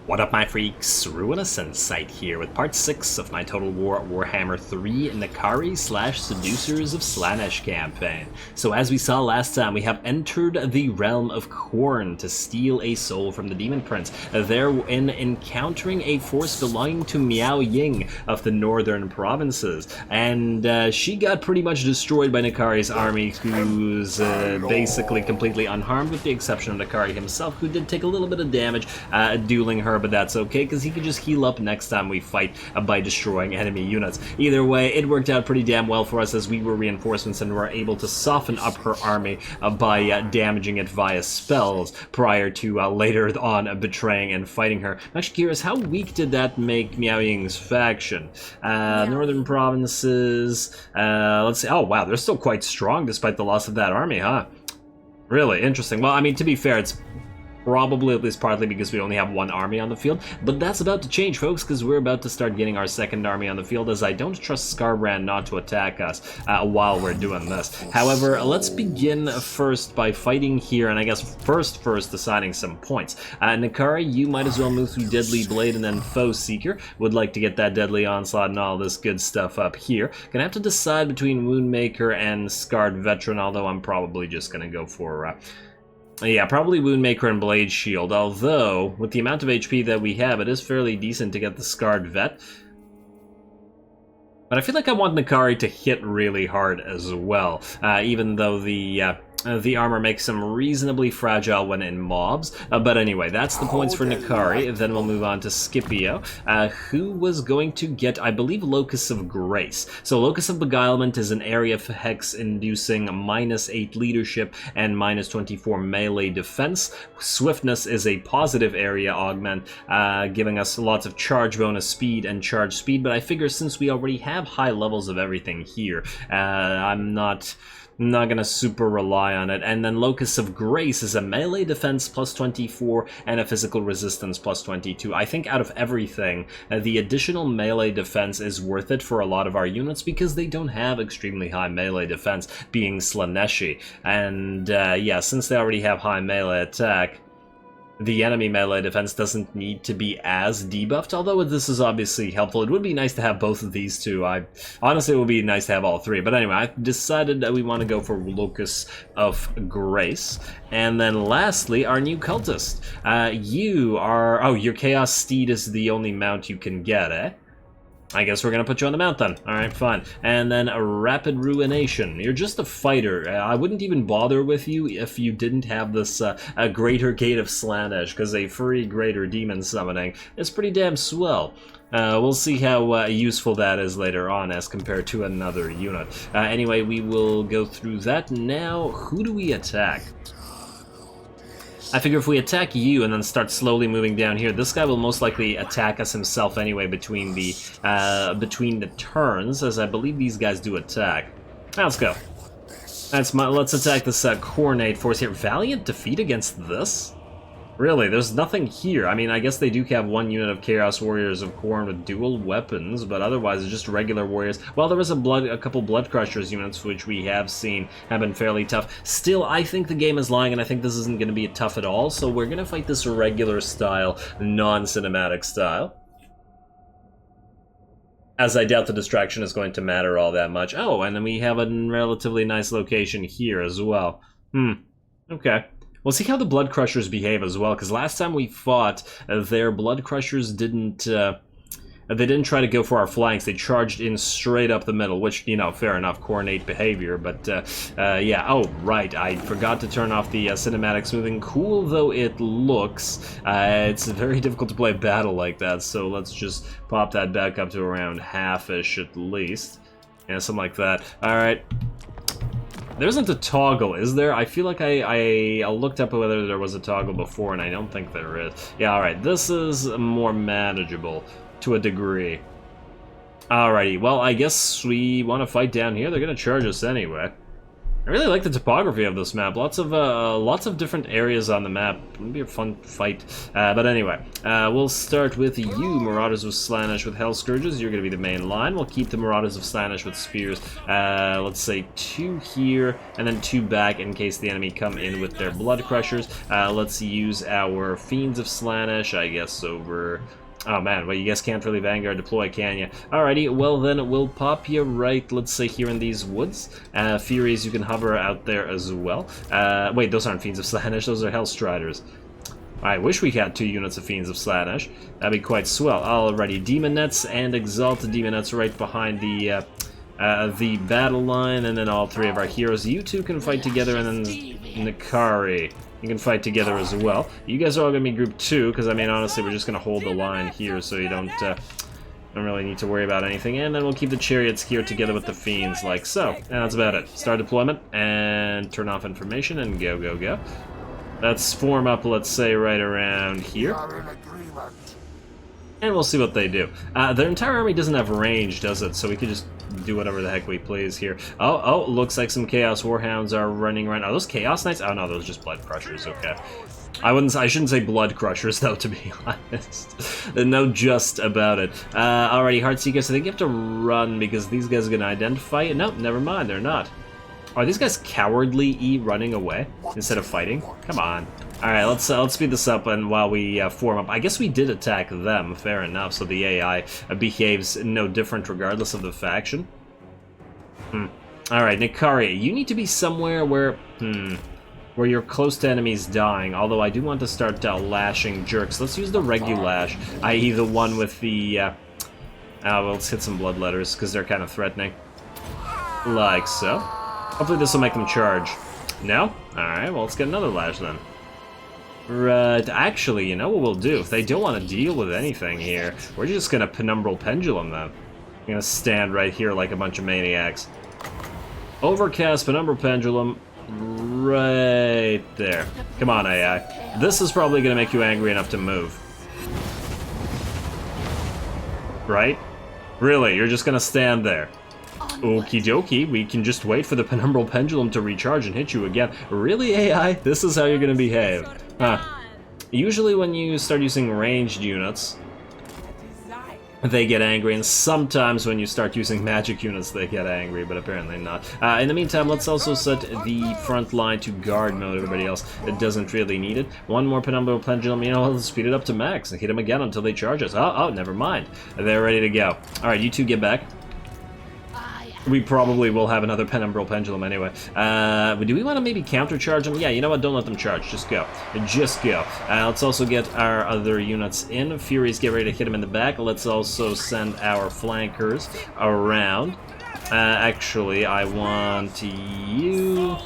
What up, my freaks? RuinousInsight here with part 6 of my Total Warhammer 3 Nkari / Seducers of Slaanesh campaign. So as we saw last time, we have entered the realm of Khorne to steal a soul from the Demon Prince, therein encountering a force belonging to Miao Ying of the northern provinces. And she got pretty much destroyed by Nkari's army, who's basically completely unharmed with the exception of Nkari himself, who did take a little bit of damage dueling her, but that's okay because he can just heal up next time we fight by destroying enemy units. Either way, it worked out pretty damn well for us as we were reinforcements and were able to soften up her army by damaging it via spells prior to later on betraying and fighting her. I'm actually curious, how weak did that make Miao Ying's faction? Northern provinces, let's see. Oh wow, they're still quite strong despite the loss of that army, huh? Really interesting. Well, I mean, to be fair, it's probably at least partly because we only have one army on the field, but that's about to change, folks, because we're about to start getting our second army on the field, as I don't trust Skarbrand not to attack us while we're doing this. However, let's begin first by fighting here, and I guess first assigning some points. Nkari, you might as well move through Deadly Blade and then Foe Seeker. Would like to get that Deadly Onslaught and all this good stuff up here. Gonna have to decide between Woundmaker and Scarred Veteran, although I'm probably just gonna go for yeah, probably Woundmaker and Blade Shield, although, with the amount of HP that we have, it is fairly decent to get the Scarred Vet. But I feel like I want Nkari to hit really hard as well, even though the armor makes him reasonably fragile when in mobs. But anyway, that's the points for Nkari. Then we'll move on to Scipio, who was going to get, I believe, Locus of Grace. So Locus of Beguilement is an area of hex inducing -8 leadership and -24 melee defense. Swiftness is a positive area augment, giving us lots of charge bonus speed and charge speed. But I figure since we already have high levels of everything here, I'm not gonna super rely on it. And then Locus of Grace is a melee defense +24 and a physical resistance +22. I think out of everything, the additional melee defense is worth it for a lot of our units because they don't have extremely high melee defense, being Slaaneshi. And yeah, since they already have high melee attack, the enemy melee defense doesn't need to be as debuffed, although this is obviously helpful. It would be nice to have both of these two. Honestly, it would be nice to have all three. But anyway, I've decided that we want to go for Locus of Grace. And then lastly, our new cultist. You are... Oh, your Chaos Steed is the only mount you can get, eh? I guess we're gonna put you on the mount then. Alright, fine. And then a Rapid Ruination. You're just a fighter. I wouldn't even bother with you if you didn't have this a Greater Gate of Slaanesh, because a free Greater Demon Summoning is pretty damn swell. We'll see how useful that is later on as compared to another unit. Anyway, we will go through that. Now, who do we attack? I figure if we attack you and then start slowly moving down here, this guy will most likely attack us himself anyway between the turns, as I believe these guys do attack. Now, let's go. Let's attack this Coordinate force here. Valiant defeat against this? Really, there's nothing here. I mean, I guess they do have one unit of Chaos Warriors of Khorne with dual weapons, but otherwise it's just regular warriors. Well, there was a couple Blood Crushers units, which we have seen have been fairly tough. Still, I think the game is lying, and I think this isn't going to be tough at all, so we're going to fight this regular style, non-cinematic style. As I doubt the distraction is going to matter all that much. Oh, and then we have a relatively nice location here as well. Okay. We'll see how the Blood Crushers behave as well, because last time we fought, their Blood Crushers didn't try to go for our flanks. They charged in straight up the middle, which, you know, fair enough, coordinate behavior, but yeah. Oh, right, I forgot to turn off the cinematic smoothing. Cool though it looks, it's very difficult to play a battle like that, so let's just pop that back up to around half-ish at least. Yeah, something like that. Alright. There isn't a toggle, is there? I feel like I looked up whether there was a toggle before, and I don't think there is. Yeah, alright, this is more manageable to a degree. Alrighty, well, I guess we want to fight down here. They're going to charge us anyway. I really like the topography of this map. Lots of different areas on the map. It'll be a fun fight. But anyway, we'll start with you, Marauders of Slaanesh with Hell Scourges. You're going to be the main line. We'll keep the Marauders of Slaanesh with Spears. Let's say 2 here, and then 2 back in case the enemy come in with their Blood Crushers. Let's use our Fiends of Slaanesh, I guess, over... Oh man, well you guys can't really Vanguard deploy, can you? Alrighty, well then we'll pop you right, let's say here in these woods. Furies, you can hover out there as well. Wait, those aren't Fiends of Slaanesh, those are Hellstriders. I wish we had 2 units of Fiends of Slaanesh. That'd be quite swell. Alrighty, Demonettes and Exalted Demonettes right behind the battle line, and then all 3 of our heroes. You 2 can fight together, and then Nkari. You can fight together as well. You guys are all going to be group 2, because, I mean, honestly, we're just going to hold the line here, so you don't really need to worry about anything. And then we'll keep the Chariots here together with the Fiends, like so. And that's about it. Start deployment, and turn off information, and go, go, go. Let's form up, let's say, right around here. And we'll see what they do. Their entire army doesn't have range, does it? So we could just do whatever the heck we please here. Oh, looks like some Chaos Warhounds are running around. Are those Chaos Knights? Oh no, those are just Blood Crushers, okay. I shouldn't say Blood Crushers, though, to be honest. No just about it. Alrighty, Heartseekers, so they have to run because these guys are going to identify it. No, never mind, they're not. Are these guys cowardly running away instead of fighting? Come on. Alright, let's speed this up, and while we form up, I guess we did attack them, fair enough, so the AI behaves no different regardless of the faction. Alright, Nkari, you need to be somewhere where you're close to enemies dying, although I do want to start lashing jerks. Let's use the Regulash, i.e. the one with the, well, let's hit some Bloodletters, because they're kind of threatening. Like so. Hopefully this will make them charge. No? Alright, well, let's get another lash then. Right, actually, you know what we'll do? If they don't want to deal with anything here, we're just gonna Penumbral Pendulum them. We're gonna stand right here like a bunch of maniacs. Overcast Penumbral Pendulum right there. Come on, AI. This is probably gonna make you angry enough to move. Right? Really, you're just gonna stand there. Okie dokie, we can just wait for the Penumbral Pendulum to recharge and hit you again. Really, AI? This is how you're gonna behave. Huh. Usually when you start using ranged units, they get angry, and sometimes when you start using magic units, they get angry, but apparently not. In the meantime, let's also set the front line to guard mode. Everybody else doesn't really need it. One more Penumbral Pendulum, you know, let's speed it up to max and hit them again until they charge us. Oh, never mind. They're ready to go. Alright, you 2 get back. We probably will have another Penumbral Pendulum anyway. Do we want to maybe countercharge them? Yeah, you know what? Don't let them charge. Just go. Just go. Let's also get our other units in. Furies, get ready to hit them in the back. Let's also send our flankers around. Actually, I want you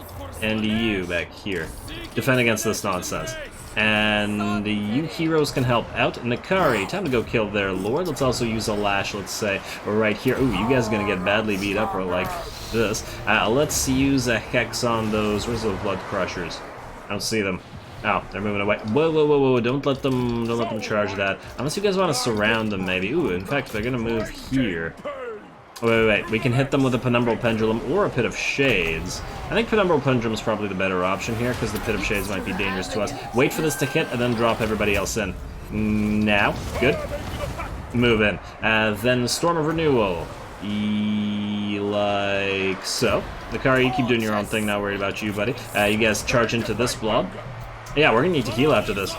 and you back here. Defend against this nonsense. And you heroes can help out. Nkari, time to go kill their lord. Let's also use a lash, let's say, right here. Ooh, you guys are gonna get badly beat up or like this. Let's use a hex on those. Where's those Blood Crushers? I don't see them. Oh, they're moving away. Whoa, don't let them charge that. Unless you guys want to surround them, maybe. Ooh, in fact, they're gonna move here. Wait, we can hit them with a Penumbral Pendulum or a Pit of Shades. I think Penumbral Pendulum is probably the better option here, because the Pit of Shades might be dangerous to us. Wait for this to hit, and then drop everybody else in. Now. Good. Move in. Then Storm of Renewal. Like so. Nkari, you keep doing your own thing, not worried about you, buddy. You guys charge into this blob. Yeah, we're gonna need to heal after this.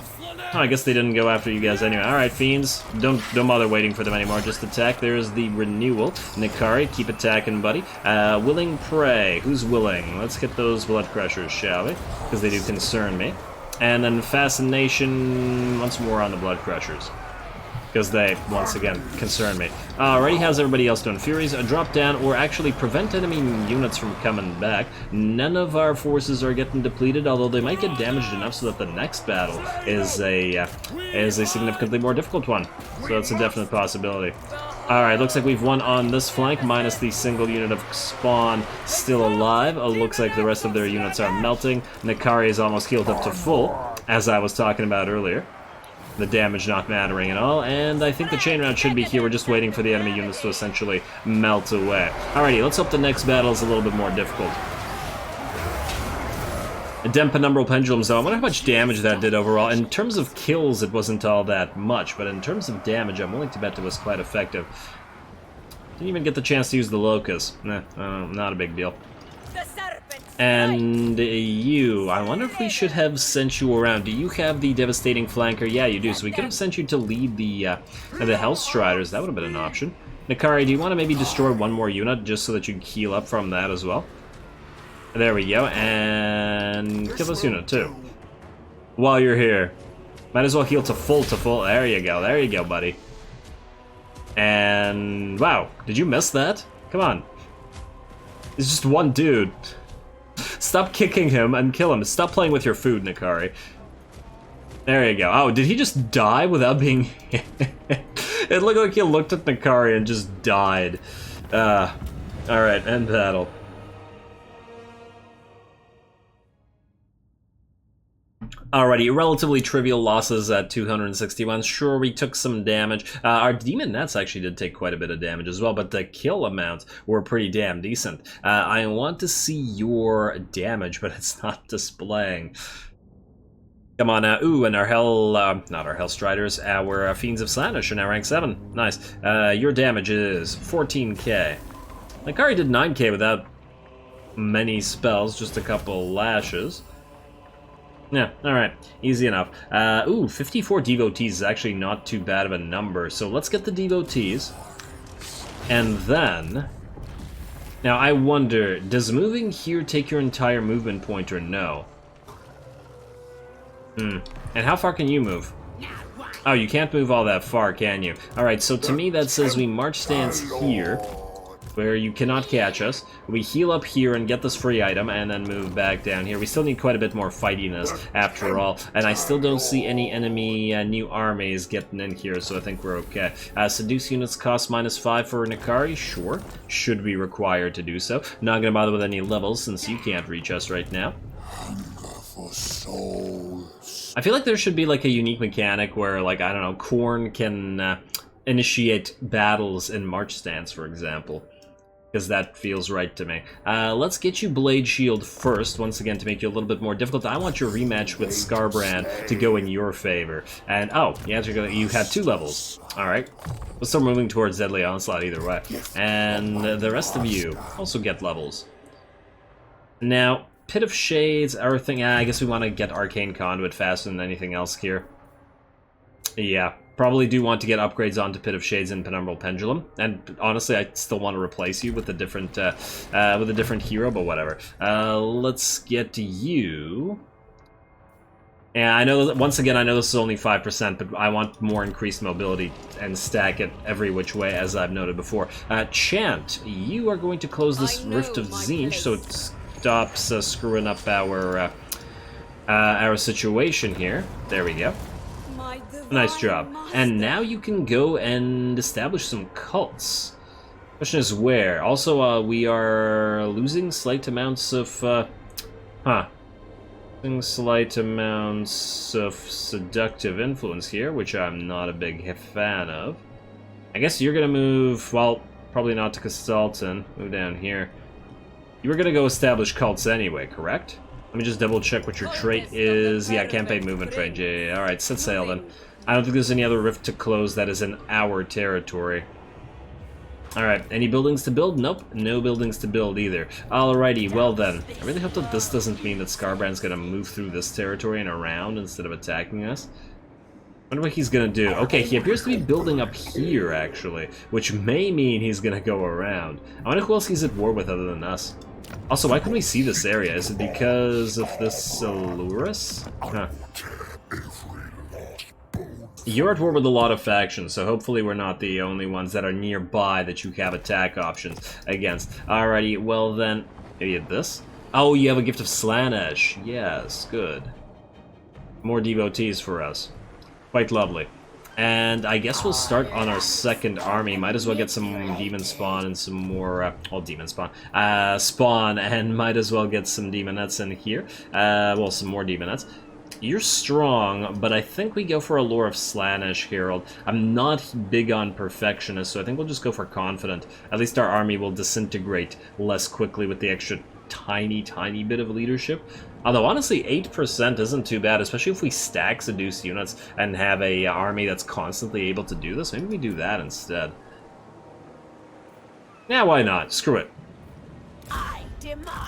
Oh, I guess they didn't go after you guys anyway. Alright, Fiends. Don't bother waiting for them anymore. Just attack. There's the Renewal. Nkari, keep attacking, buddy. Willing Prey. Who's willing? Let's hit those Blood Crushers, shall we? Because they do concern me. And then Fascination once more on the Blood Crushers. Because they, once again, concern me. Alrighty, how's everybody else doing? Furies, drop down, or actually prevent enemy units from coming back. None of our forces are getting depleted, although they might get damaged enough so that the next battle is a significantly more difficult one. So that's a definite possibility. Alright, looks like we've won on this flank, minus the single unit of Spawn still alive. Looks like the rest of their units are melting. Nkari is almost healed up to full, as I was talking about earlier. The damage not mattering at all, and I think the chain route should be here. We're just waiting for the enemy units to essentially melt away. Alrighty, let's hope the next battle is a little bit more difficult. Dem Penumbral Pendulums, though. I wonder how much damage that did overall. In terms of kills, it wasn't all that much, but in terms of damage, I'm willing to bet it was quite effective. Didn't even get the chance to use the Locust. Nah, not a big deal. And you, I wonder if we should have sent you around. Do you have the Devastating Flanker? Yeah, you do. So we could have sent you to lead the Hellstriders. That would have been an option. Nkari, do you want to maybe destroy one more unit just so that you can heal up from that as well? There we go, and kill this unit too. While you're here. Might as well heal to full. There you go, buddy. And wow, did you miss that? Come on. It's just one dude. Stop kicking him and kill him. Stop playing with your food, Nkari. There you go. Oh, did he just die without being hit? It looked like he looked at Nkari and just died. Alright, end battle. Alrighty, relatively trivial losses at 261. Sure, we took some damage. Our Demon Nets actually did take quite a bit of damage as well, but the kill amounts were pretty damn decent. I want to see your damage, but it's not displaying. Come on now. Ooh, and our not our Hellstriders, our Fiends of Slaanesh are now rank 7. Nice. Your damage is 14k. Nkari did 9k without many spells, just a couple lashes. Yeah, alright. Easy enough. Ooh, 54 devotees is actually not too bad of a number, so let's get the devotees. And then... Now, I wonder, does moving here take your entire movement point or no? And how far can you move? Oh, you can't move all that far, can you? Alright, so to me that says we march stance here, where you cannot catch us. We heal up here and get this free item, and then move back down here. We still need quite a bit more fightiness, after all, and I still don't see any enemy new armies getting in here, so I think we're okay. Seduce units cost -5 for Nkari? Sure. Should be required to do so. Not gonna bother with any levels, since you can't reach us right now. I feel like there should be like a unique mechanic where, like, I don't know, Khorne can initiate battles in March stance, for example. Because that feels right to me. Let's get you Blade Shield first, once again, to make you a little bit more difficult. I want your rematch with Skarbrand to go in your favor. And, oh, you had 2 levels. Alright. We'll start moving towards Deadly Onslaught either way. And the rest of you also get levels. Now, Pit of Shades, everything. I guess we want to get Arcane Conduit faster than anything else here. Yeah, probably do want to get upgrades onto Pit of Shades and Penumbral Pendulum. And honestly, I still want to replace you with a different hero, but whatever. Let's get you. And I know that, once again, I know this is only 5%, but I want more increased mobility and stack it every which way, as I've noted before. Chant, you are going to close this Rift of Tzeentch, so it stops screwing up our situation here. There we go. Nice job. And now you can go and establish some cults. Question is where. Also, we are losing slight amounts of, slight amounts of seductive influence here, which I'm not a big fan of. I guess you're gonna move, well, probably not to Castalton. Move down here. You were gonna go establish cults anyway, correct? Let me just double check what your trait is. Yeah, campaign movement range. Yeah. Alright, set sail then. I don't think there's any other rift to close that is in our territory. Alright, any buildings to build? Nope, no buildings to build either. Alrighty, well then. I really hope that this doesn't mean that Skarbrand's gonna move through this territory and around instead of attacking us. I wonder what he's gonna do. Okay, he appears to be building up here, actually, which may mean he's gonna go around. I wonder who else he's at war with other than us. Also, why couldn't we see this area? Is it because of this Alurus? Huh. You're at war with a lot of factions, so hopefully we're not the only ones that are nearby that you have attack options against. Alrighty, well then... Maybe this? Oh, you have a Gift of Slaanesh. Yes, good. More devotees for us. Quite lovely. And I guess we'll start on our second army. Might as well get some demon spawn and some more, demon spawn. Spawn, and might as well get some demonettes in here. Well, some more demonettes. You're strong, but I think we go for a Lore of Slaanesh Herald. I'm not big on Perfectionist, so I think we'll just go for Confident. At least our army will disintegrate less quickly with the extra tiny bit of leadership. Although, honestly, 8% isn't too bad, especially if we stack Seduce units and have a army that's constantly able to do this. Maybe we do that instead. Yeah, why not? Screw it.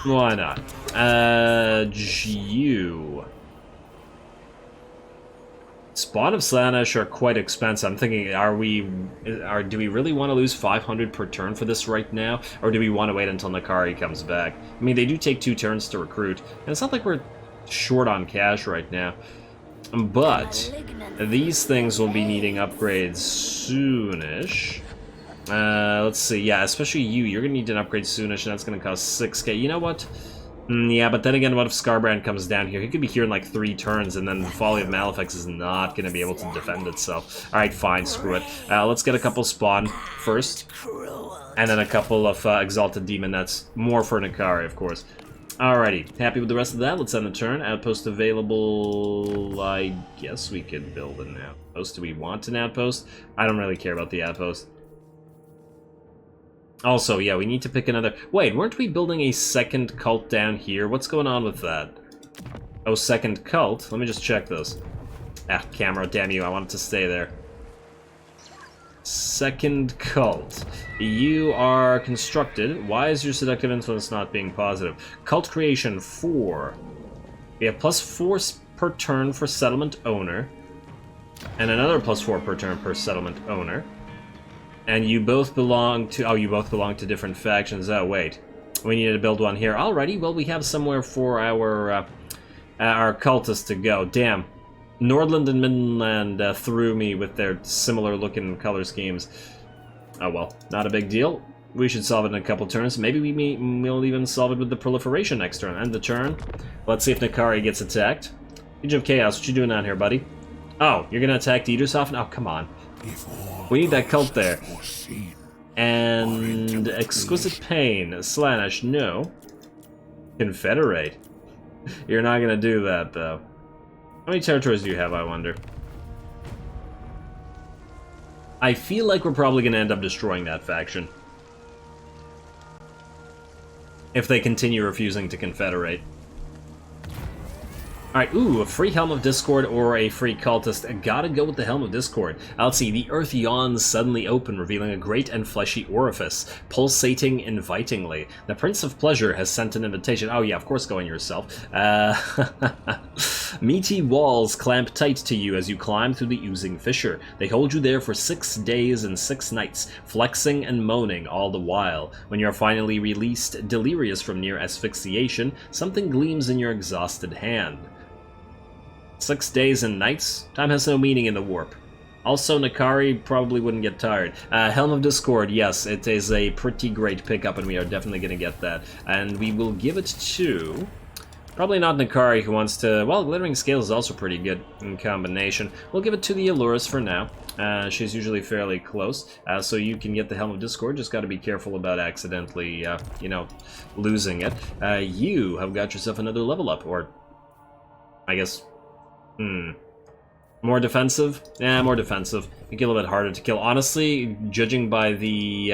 Why not? You. Spawn of Slaanesh are quite expensive. I'm thinking, do we really want to lose 500 per turn for this right now? Or do we want to wait until Nkari comes back? I mean, they do take 2 turns to recruit, and it's not like we're short on cash right now. But these things will be needing upgrades soonish. Let's see, yeah, especially you're gonna need an upgrade soonish, and that's gonna cost 6k. You know what? Yeah, but then again, what if Skarbrand comes down here? He could be here in like 3 turns, and then Folly of Malefics is not going to be able to defend itself. Alright, fine, screw it. Let's get a couple spawn first, and then a couple of Exalted Demonettes. More for Nkari, of course. Alrighty, happy with the rest of that? Let's end the turn. Outpost available. I guess we could build an outpost. Do we want an outpost? I don't really care about the outpost. Also, yeah, we need to pick another... Wait, weren't we building a second cult down here? What's going on with that? Oh, second cult? Let me just check this. Ah, camera, damn you, I want it to stay there. Second cult. You are constructed. Why is your seductive influence not being positive? Cult creation 4. We have +4 per turn for settlement owner. And another +4 per turn per settlement owner. And you both belong to... Oh, you both belong to different factions. Oh, wait. We need to build one here. Alrighty, well, we have somewhere for our cultists to go. Damn. Nordland and Midland threw me with their similar-looking color schemes. Oh, well. Not a big deal. We should solve it in a couple turns. Maybe we'll even solve it with the proliferation next turn. End the turn. Let's see if Nkari gets attacked. Agent of Chaos, what you doing down here, buddy? Oh, you're gonna attack Dietershofen? Oh, come on. We need that cult there. And Exquisite Pain. Slaanesh, no. Confederate. You're not gonna do that, though. How many territories do you have, I wonder? I feel like we're probably gonna end up destroying that faction. If they continue refusing to confederate. Alright, ooh, a free Helm of Discord or a free cultist. I gotta go with the Helm of Discord. Let's see, the earth yawns suddenly open, revealing a great and fleshy orifice, pulsating invitingly. The Prince of Pleasure has sent an invitation. Oh yeah, of course go in yourself. Meaty walls clamp tight to you as you climb through the oozing fissure. They hold you there for 6 days and 6 nights, flexing and moaning all the while. When you are finally released, delirious from near asphyxiation, something gleams in your exhausted hand. 6 days and nights? Time has no meaning in the warp. Also, Nkari probably wouldn't get tired. Helm of Discord, yes, it is a pretty great pickup, and we are definitely going to get that. And we will give it to... Probably not Nkari, who wants to... Well, Glittering Scales is also pretty good in combination. We'll give it to the Allurus for now. She's usually fairly close, so you can get the Helm of Discord. Just got to be careful about accidentally, you know, losing it. You have got yourself another level up, or... I guess... More defensive? Yeah, more defensive. Make it a little bit harder to kill. Honestly, judging by the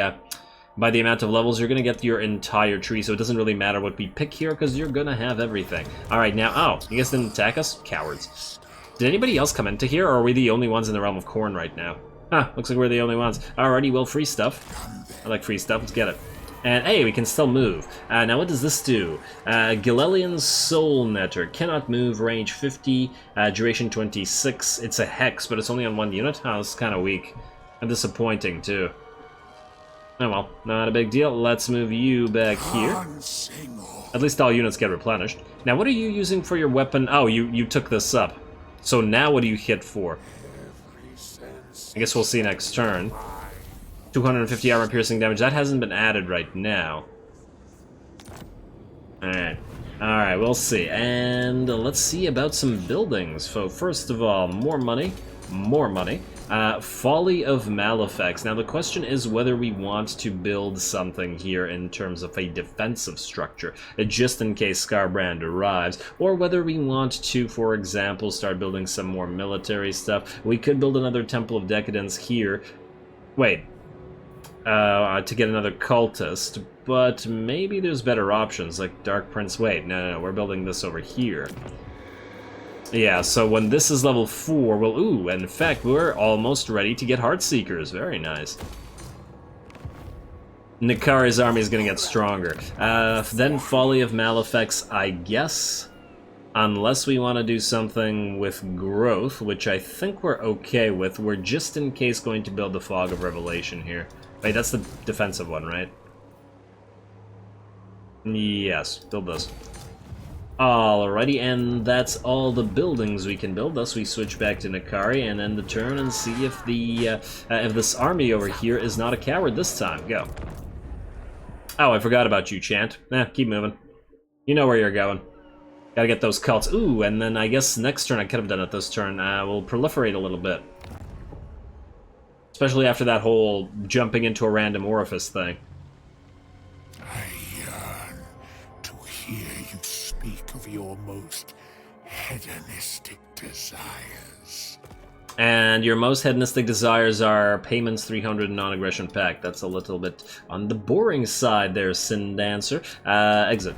amount of levels, you're gonna get your entire tree, so it doesn't really matter what we pick here, because you're gonna have everything. Alright, now, oh, you guys didn't attack us? Cowards. Did anybody else come into here, or are we the only ones in the realm of Khorne right now? Huh, looks like we're the only ones. Alrighty, well, free stuff. I like free stuff, let's get it. And hey, we can still move. Now what does this do? Gilelian's Soul Netter. Cannot move, range 50, duration 26. It's a hex, but it's only on 1 unit. Oh, it's kind of weak. And disappointing, too. Oh well, not a big deal. Let's move you back here. At least all units get replenished. Now what are you using for your weapon? Oh, you took this up. So now what do you hit for? I guess we'll see next turn. 250 armor piercing damage. That hasn't been added right now. Alright. Alright, we'll see. And let's see about some buildings. So first of all, more money. More money. Folly of Malefics. Now the question is whether we want to build something here in terms of a defensive structure, just in case Skarbrand arrives, or whether we want to, for example, start building some more military stuff. We could build another Temple of Decadence here. Wait. To get another cultist, but maybe there's better options, like Dark Prince. Wait, no, we're building this over here. Yeah, so when this is level 4, well, ooh, and in fact, we're almost ready to get Heartseekers. Very nice. Nkari's army is going to get stronger. Then Folly of Malefics, I guess. Unless we want to do something with growth, which I think we're okay with. We're just in case going to build the Fog of Revelation here. Wait, that's the defensive one, right? Yes, build this. Alrighty, and that's all the buildings we can build. Thus, we switch back to Nkari and end the turn and see if if this army over here is not a coward this time. Go. Oh, I forgot about you, Chant. Keep moving. You know where you're going. Gotta get those cults. Ooh, and then I guess next turn I could have done it this turn. We'll proliferate a little bit. Especially after that whole jumping into a random orifice thing. I yearn to hear you speak of your most hedonistic desires. And your most hedonistic desires are payments 300 non-aggression pact. That's a little bit on the boring side there, Sin Dancer. Exit.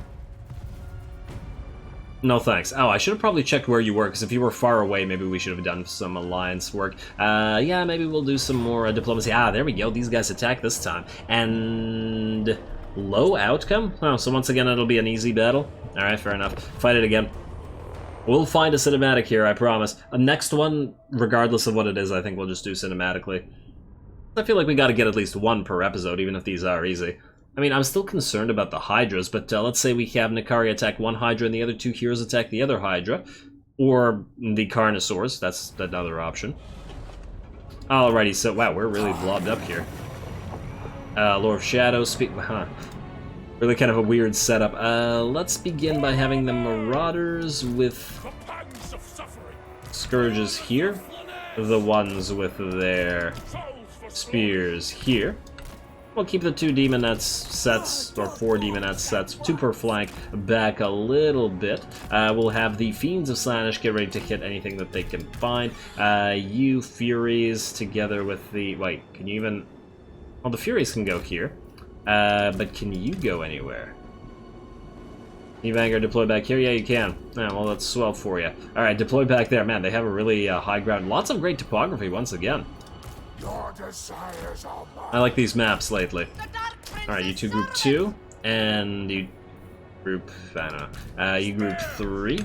No thanks. Oh, I should have probably checked where you were, because if you were far away, maybe we should have done some alliance work. Yeah, maybe we'll do some more diplomacy. Ah, there we go. These guys attack this time. And low outcome? Oh, so once again, it'll be an easy battle. Alright, fair enough. Fight it again. We'll find a cinematic here, I promise. Next one, regardless of what it is, I think we'll just do cinematically. I feel like we gotta get at least one per episode, even if these are easy. I mean, I'm still concerned about the Hydras, but let's say we have Nkari attack one Hydra and the other two heroes attack the other Hydra. Or the Carnosaurs, that's another option. Alrighty, so wow, we're really blobbed up here. Lord of Shadows, really kind of a weird setup. Let's begin by having the Marauders with Scourges here. The ones with their spears here. We'll keep the 2 Demonettes sets, or 4 Demonettes sets, 2 per flank, back a little bit. We'll have the Fiends of Slaanesh get ready to hit anything that they can find. You Furies together with the... Wait, can you even... Well, the Furies can go here. But can you go anywhere? Can you Vanguard deploy back here? Yeah, you can. Yeah, well, that's swell for you. Alright, deploy back there. Man, they have a really high ground. Lots of great topography once again. Your desires are mine. I like these maps lately. Alright, you two group 2, and you group, I don't know, you group 3.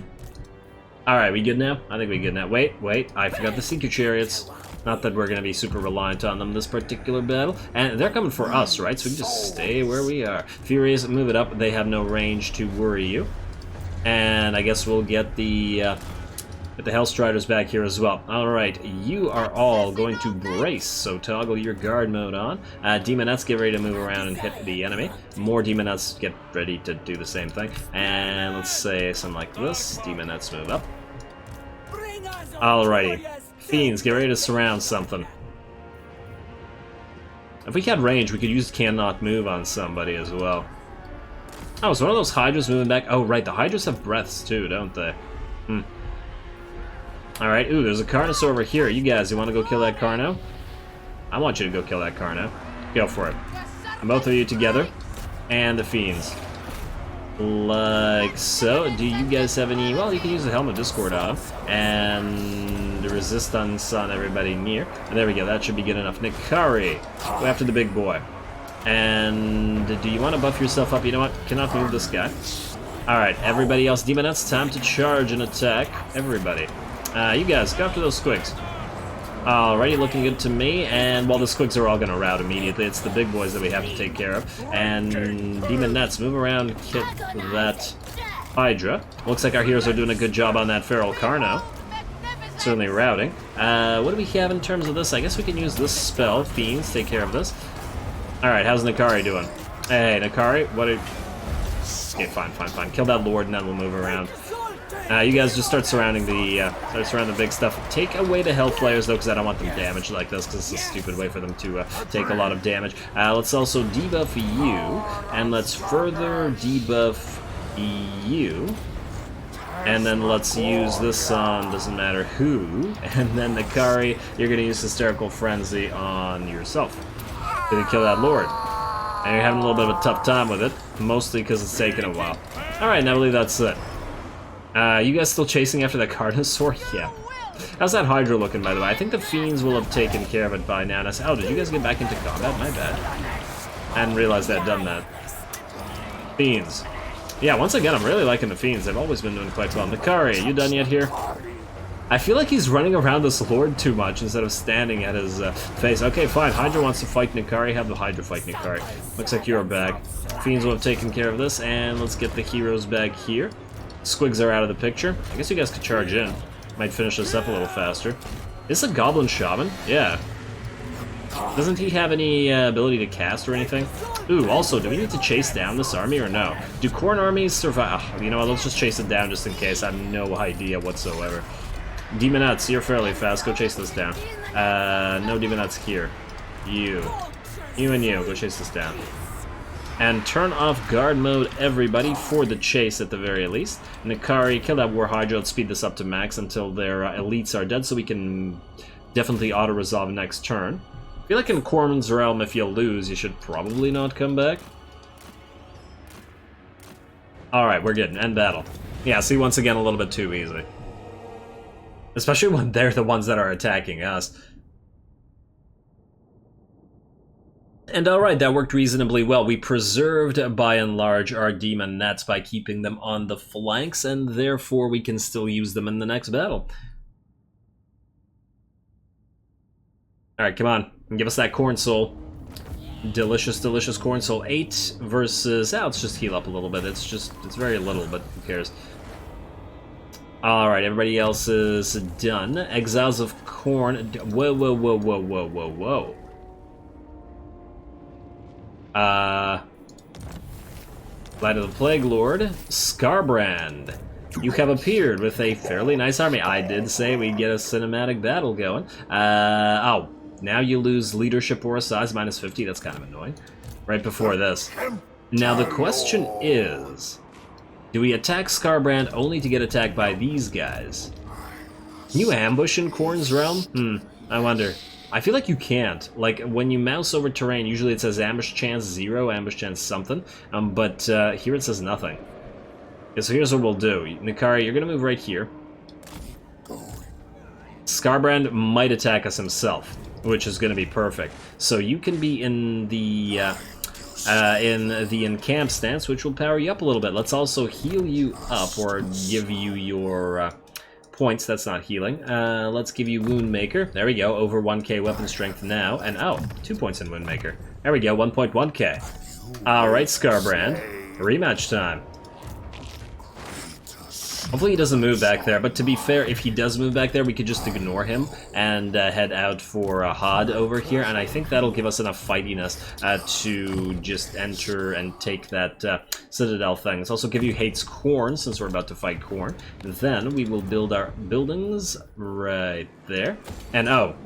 Alright, we good now? I think we good now. Wait, I forgot the Seeker Chariots. Not that we're going to be super reliant on them this particular battle. And they're coming for us, right? So we can just stay where we are. Furies, move it up. They have no range to worry you. And I guess we'll get the Hellstriders back here as well. Alright, you are all going to brace, so toggle your guard mode on. Demonettes, get ready to move around and hit the enemy. More Demonettes, get ready to do the same thing. And let's say something like this. Demonettes move up. Alrighty. Fiends, get ready to surround something. If we had range, we could use Cannot Move on somebody as well. Oh, so one of those Hydras moving back? Oh, right, the Hydras have breaths too, don't they? Alright, ooh, there's a Carnosaur over here. You guys, you want to go kill that Carno? I want you to go kill that Carno. Go for it. And both of you together. And the Fiends. Like so. Do you guys have any... Well, you can use the Helm of Discord on. And Resistance on everybody near. And there we go, that should be good enough. Nkari, go after the big boy. And do you want to buff yourself up? You know what? Cannot move this guy. Alright, everybody else. Demonettes, time to charge and attack. Everybody. You guys, go after those squigs. Alrighty, looking good to me, and while the squigs are all gonna rout immediately, it's the big boys that we have to take care of. And Demonettes, move around, hit that Hydra. Looks like our heroes are doing a good job on that Feral Carno. Certainly routing. What do we have in terms of this? I guess we can use this spell. Fiends, take care of this. Alright, how's Nkari doing? Hey, Nkari, what are... Okay, fine. Kill that Lord, and then we'll move around. You guys just start surrounding the big stuff. Take away the Hellflayers, though, because I don't want them damaged like this, because it's a stupid way for them to take a lot of damage. Let's also debuff you, and let's further debuff you. And then let's use this on doesn't matter who. And then Nkari, you're going to use Hysterical Frenzy on yourself. Gonna kill that Lord. And you're having a little bit of a tough time with it, mostly because it's taking a while. Alright, I believe that's it. You guys still chasing after that Carnosaur? Yeah. How's that Hydra looking, by the way? I think the Fiends will have taken care of it by now. Oh, did you guys get back into combat? My bad. I hadn't realized I had done that. Fiends. Yeah, once again, I'm really liking the Fiends. They've always been doing quite well. Nkari, you done yet here? I feel like he's running around this Lord too much instead of standing at his face. Okay, fine. Hydra wants to fight Nkari. Have the Hydra fight Nkari. Looks like you're back. Fiends will have taken care of this, and let's get the heroes back here. Squigs are out of the picture. I guess you guys could charge in. Might finish this up a little faster. Is this a Goblin Shaman? Yeah. Doesn't he have any ability to cast or anything? Ooh, also, do we need to chase down this army or no? Do Khorne armies survive? Oh, you know what, let's just chase it down just in case. I have no idea whatsoever. Demonettes, you're fairly fast. Go chase this down. No Demonettes here. You and you, go chase this down. And turn off guard mode, everybody, for the chase at the very least. Nkari, kill that War Hydra. Let's speed this up to max until their elites are dead so we can definitely auto-resolve next turn. I feel like in Khorne's realm, if you lose, you should probably not come back. Alright, we're good. End battle. Yeah, see, once again, a little bit too easy. Especially when they're the ones that are attacking us. And alright, that worked reasonably well. We preserved, by and large, our Demonettes by keeping them on the flanks, and therefore we can still use them in the next battle. Alright, come on. Give us that Khorne Soul. Delicious, delicious Khorne Soul. 8 versus... let's just heal up a little bit. It's very little, but who cares. Alright, everybody else is done. Exiles of Khorne... Whoa, whoa, whoa, whoa, whoa, whoa, whoa. Light of the Plague Lord, Skarbrand. You have appeared with a fairly nice army. I did say we'd get a cinematic battle going. Oh, now you lose leadership or size, minus 50. That's kind of annoying. Right before this. Now the question is, do we attack Skarbrand only to get attacked by these guys? Can you ambush in Khorne's realm? I wonder. I feel like you can't. Like, when you mouse over terrain, usually it says ambush chance 0, ambush chance something. But here it says nothing. Okay, so here's what we'll do. Nkari, you're gonna move right here. Skarbrand might attack us himself, which is gonna be perfect. So you can be in the encamp stance, which will power you up a little bit. Let's also heal you up, or give you your... points. That's not healing. Let's give you Wound Maker. There we go. Over 1k weapon strength now. And oh, 2 points in Wound Maker. There we go. 1.1k. Alright, Skarbrand. Rematch time. Hopefully he doesn't move back there, but to be fair, if he does move back there, we could just ignore him and head out for Hod over here, and I think that'll give us enough fightiness to just enter and take that Citadel thing. Let's also give you Hates Khorne, since we're about to fight Khorne. Then we will build our buildings right there. And oh,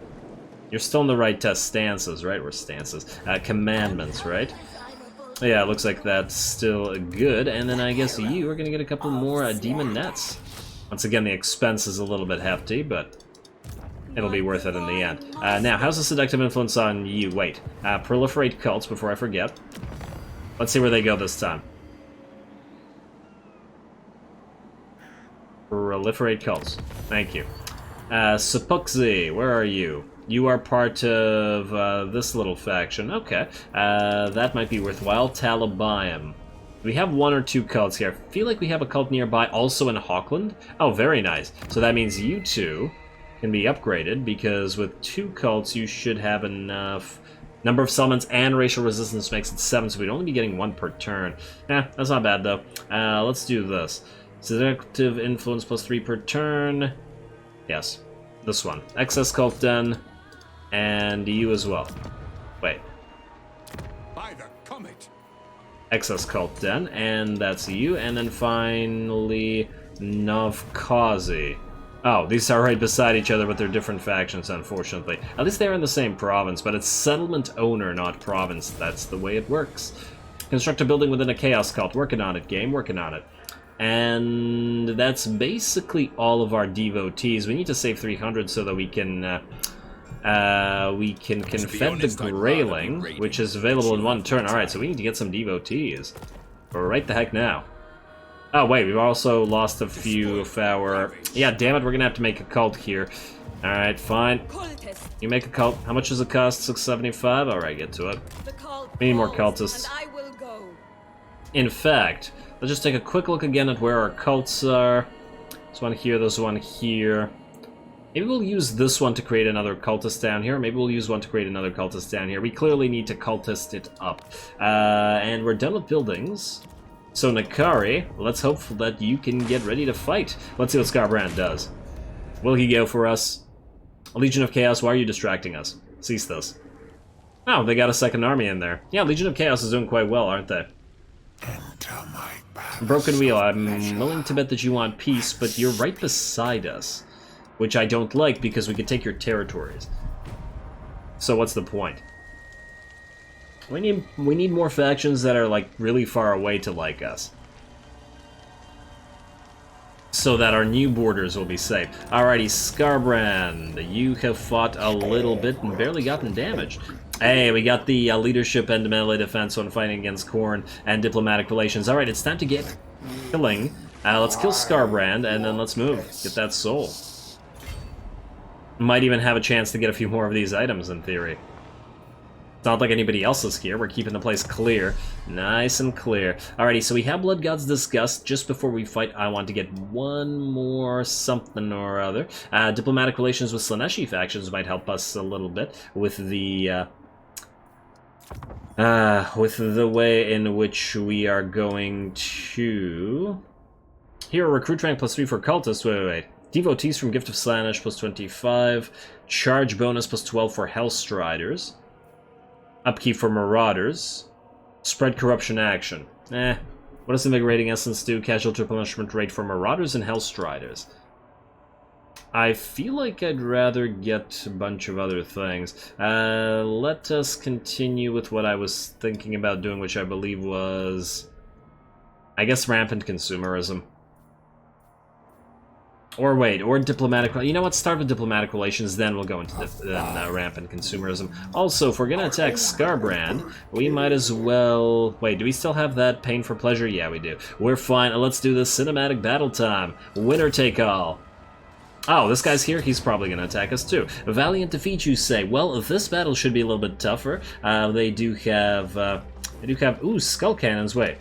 you're still in the right stances, right? Or stances. Commandments, right? Yeah, it looks like that's still good, and then I guess you are going to get a couple more Demonettes. Once again, the expense is a little bit hefty, but it'll be worth it in the end. Now, how's the Seductive Influence on you? Wait, proliferate cults before I forget. Let's see where they go this time. Proliferate cults. Thank you. Sepuxi, where are you? You are part of this little faction. Okay, that might be worthwhile. Talabayam. We have 1 or 2 cults here. I feel like we have a cult nearby, also in Hawkland. Oh, very nice. So that means you two can be upgraded, because with 2 cults you should have enough. Number of summons and racial resistance makes it 7, so we'd only be getting 1 per turn. That's not bad though. Let's do this. Seductive Influence plus 3 per turn. Yes, this one. Excess cult den. And you as well. Wait. By the comet. Excess cult den, and that's you. And then finally, Novkazi. Oh, these are right beside each other, but they're different factions, unfortunately. At least they're in the same province, but it's settlement owner, not province. That's the way it works. Construct a building within a chaos cult. Working on it, game. Working on it. And that's basically all of our devotees. We need to save 300 so that we can We can confed the Grayling, which is available in 1 turn. Alright, so we need to get some devotees. Right the heck now. Oh wait, we've also lost a few of our... Yeah, damn it, we're gonna have to make a cult here. Alright, fine. You make a cult. How much does it cost? 675? Alright, get to it. We need more cultists. In fact, let's just take a quick look again at where our cults are. There's one here, there's one here. Maybe we'll use this one to create another cultist down here. Maybe we'll use one to create another cultist down here. We clearly need to cultist it up. And we're done with buildings. So Nkari, let's hope that you can get ready to fight. Let's see what Skarbrand does. Will he go for us? Legion of Chaos, why are you distracting us? Cease this. Oh, they got a second army in there. Yeah, Legion of Chaos is doing quite well, aren't they? Broken Wheel, I'm willing to bet that you want peace, but you're right beside us. Which I don't like, because we could take your territories. So what's the point? We need more factions that are, like, really far away to like us. So that our new borders will be safe. Alrighty, Skarbrand, you have fought a little bit and barely gotten damaged. Hey, we got the leadership and melee defense on fighting against Khorne and diplomatic relations. Alright, it's time to get killing. Let's kill Skarbrand, and then let's move. Get that soul. Might even have a chance to get a few more of these items, in theory. It's not like anybody else is here. We're keeping the place clear. Nice and clear. Alrighty, so we have Blood Gods discussed. Just before we fight, I want to get one more something or other. Diplomatic relations with Slaaneshi factions might help us a little bit with the way in which we are going to... Here, recruit rank +3 for cultists. Wait. Devotees from Gift of Slaanesh +25. Charge bonus +12 for Hellstriders. Upkeep for Marauders. Spread corruption action. What does Invigorating Essence do? Casualty replenishment rate for Marauders and Hellstriders. I feel like I'd rather get a bunch of other things. Let us continue with what I was thinking about doing, which I believe was... I guess rampant consumerism. Or wait, or diplomatic... You know what, start with diplomatic relations, then we'll go into rampant consumerism. Also, if we're gonna attack Skarbrand, we might as well... Wait, do we still have that pain for pleasure? Yeah, we do. We're fine. Let's do this cinematic battle time. Winner take all. Oh, this guy's here? He's probably gonna attack us too. Valiant defeat, you say? Well, this battle should be a little bit tougher. They do have... Ooh, skull cannons, wait.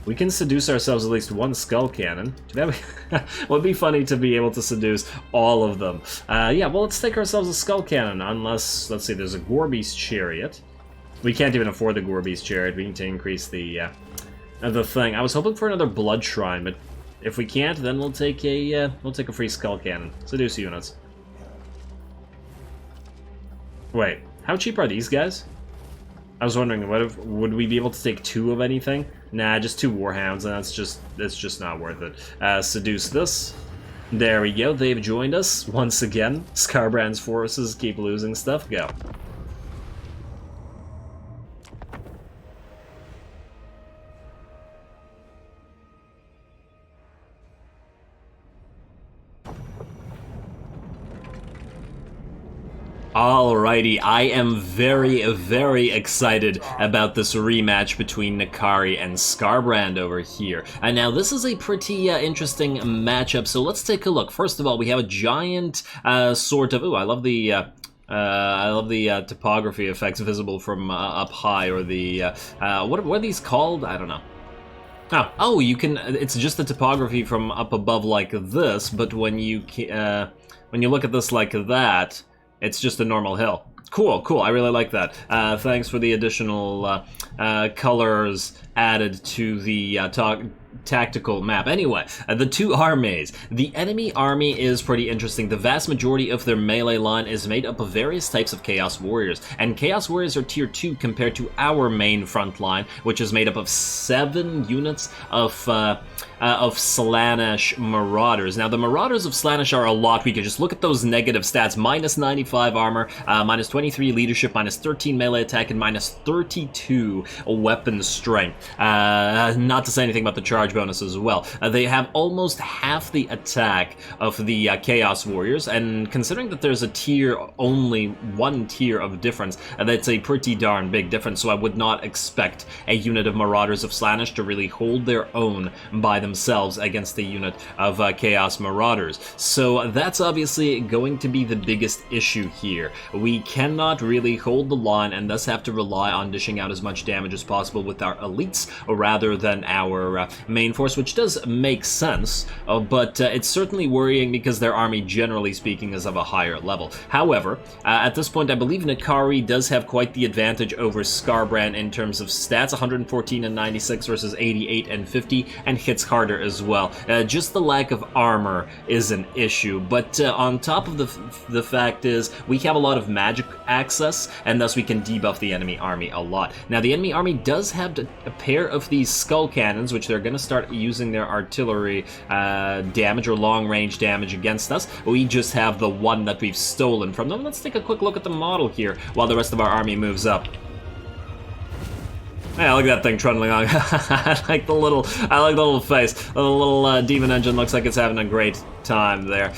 We can seduce ourselves at least one skull cannon. That would be funny to be able to seduce all of them. Yeah, well, let's take ourselves a skull cannon, unless, let's see, there's a Gorby's chariot. We can't even afford the Gorby's chariot. We need to increase the thing. I was hoping for another blood shrine, but if we can't, then we'll take a free skull cannon. Seduce units. Wait, how cheap are these guys? I was wondering, would we be able to take 2 of anything? Nah, just 2 Warhounds, and it's just not worth it. Seduce this. There we go, they've joined us once again. Skarbrand's forces keep losing stuff. Go. Alrighty, I am very, very excited about this rematch between Nkari and Skarbrand over here. And now this is a pretty interesting matchup, so let's take a look. First of all, we have a giant sort of... Ooh, I love the topography effects visible from up high, or the... what are these called? I don't know. Oh, you can... It's just the topography from up above like this, but when you look at this like that... It's just a normal hill. Cool, cool. I really like that. Thanks for the additional colors added to the tactical map. Anyway, the 2 armies. The enemy army is pretty interesting. The vast majority of their melee line is made up of various types of Chaos Warriors, and Chaos Warriors are tier 2 compared to our main front line, which is made up of 7 units of of Slaanesh Marauders. Now, the Marauders of Slaanesh are a lot weaker. Just look at those negative stats. Minus 95 armor, minus 23 leadership, minus 13 melee attack, and minus 32 weapon strength. Not to say anything about the charge bonus as well. They have almost half the attack of the Chaos Warriors, and considering that there's a tier, only one tier of difference, that's a pretty darn big difference, so I would not expect a unit of Marauders of Slaanesh to really hold their own by themselves against a unit of Chaos Marauders. So that's obviously going to be the biggest issue here. We cannot really hold the line and thus have to rely on dishing out as much damage as possible with our elites rather than our main force, which does make sense, but it's certainly worrying because their army, generally speaking, is of a higher level. However, at this point, I believe Nkari does have quite the advantage over Skarbrand in terms of stats, 114 and 96 versus 88 and 50, and hits harder as well. Just the lack of armor is an issue, but on top of the fact is we have a lot of magic access, and thus we can debuff the enemy army a lot. Now, the enemy army does have a pair of these skull cannons, which they're going to start using their artillery damage or long-range damage against us. We just have the one that we've stolen from them. Let's take a quick look at the model here while the rest of our army moves up. Yeah, look at that thing trundling on. I like the little face. The little demon engine looks like it's having a great time there.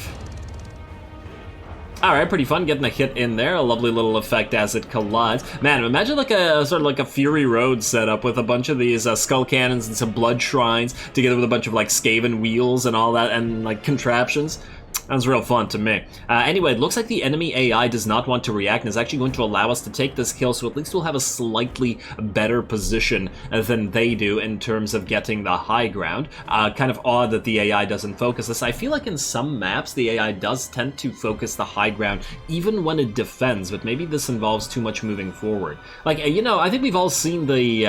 Alright, pretty fun getting a hit in there. A lovely little effect as it collides. Man, imagine like a sort of like a Fury Road setup with a bunch of these skull cannons and some blood shrines together with a bunch of like Skaven wheels and all that and like contraptions. Sounds real fun to me. Anyway, it looks like the enemy AI does not want to react and is actually going to allow us to take this kill, so at least we'll have a slightly better position than they do in terms of getting the high ground. Kind of odd that the AI doesn't focus this. I feel like in some maps the AI does tend to focus the high ground even when it defends, but maybe this involves too much moving forward. Like, you know, I think we've all seen the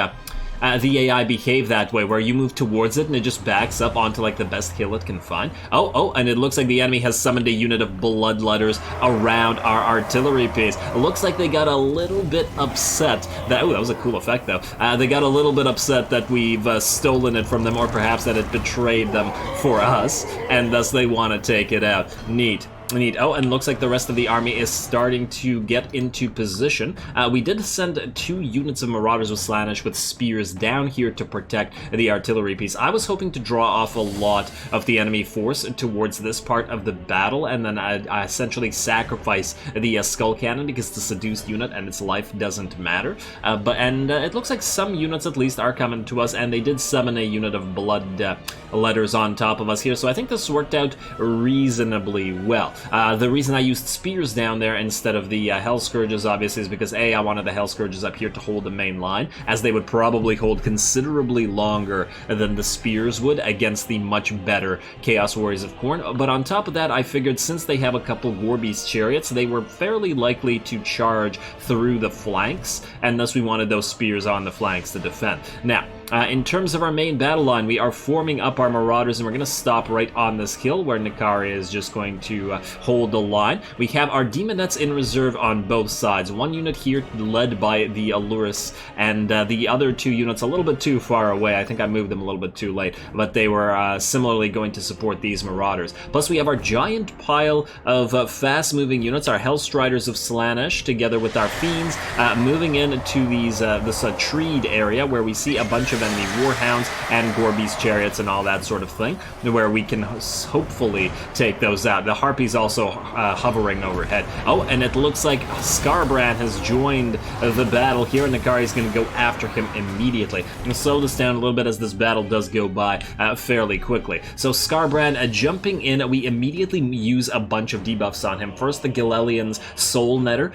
AI behave that way, where you move towards it and it just backs up onto like the best hill it can find. Oh, and it looks like the enemy has summoned a unit of bloodletters around our artillery piece. It looks like they got a little bit upset that, oh, that was a cool effect though. They got a little bit upset that we've stolen it from them, or perhaps that it betrayed them for us, and thus they want to take it out. Neat. Oh, and looks like the rest of the army is starting to get into position. We did send 2 units of Marauders with Slaanesh with spears down here to protect the artillery piece. I was hoping to draw off a lot of the enemy force towards this part of the battle, and then I essentially sacrifice the skull cannon because the seduced unit and its life doesn't matter. It looks like some units at least are coming to us, and they did summon a unit of blood letters on top of us here, so I think this worked out reasonably well. The reason I used spears down there instead of the Hell Scourges, obviously, is because A, I wanted the Hell Scourges up here to hold the main line, as they would probably hold considerably longer than the spears would against the much better Chaos Warriors of Khorne. But on top of that, I figured since they have a couple Gorbeast chariots, they were fairly likely to charge through the flanks, and thus we wanted those spears on the flanks to defend. Now, in terms of our main battle line, we are forming up our Marauders, and we're going to stop right on this hill where Nkari is just going to hold the line. We have our Demonettes in reserve on both sides. One unit here led by the Alluris, and the other 2 units a little bit too far away. I think I moved them a little bit too late, but they were similarly going to support these Marauders. Plus, we have our giant pile of fast-moving units, our Hellstriders of Slaanesh, together with our Fiends, moving into these this treed area where we see a bunch of enemy Warhounds and Gorbeast chariots and all that sort of thing, where we can hopefully take those out. The Harpies also hovering overhead. Oh, and it looks like Skarbrand has joined the battle here, and Nkari is going to go after him immediately. I'm going to slow this down a little bit as this battle does go by fairly quickly. So Skarbrand jumping in, we immediately use a bunch of debuffs on him. First, the Gilelian's Soul Netter